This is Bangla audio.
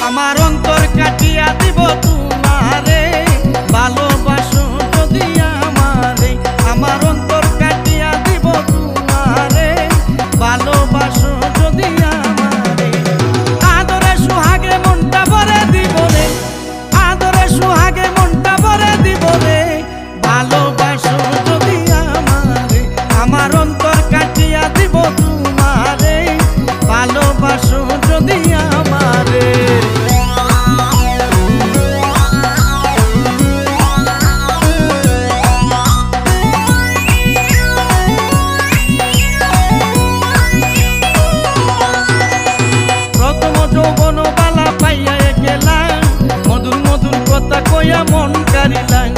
আমার অন্তর কাটিয়া দিব তোমারে, ভালোবাসো যদি আমারে। আমার অন্তর কাটিয়া দিব তোমারে, ভালোবাসো যদি আমারে। আদরে সুহাগে মনটা ভরে দিব রে, আদরে সুহাগে মনটা ভরে দিব রে, ভালোবাসো যদি আমারে। আমার অন্তর কাটিয়া দিব তোমারে, ভালোবাসো যদি আমারে। প্রথম যৌবন বালা পাইয়া গেলাম, মধুর মধুর কথা কইয়া মন কারিলাম।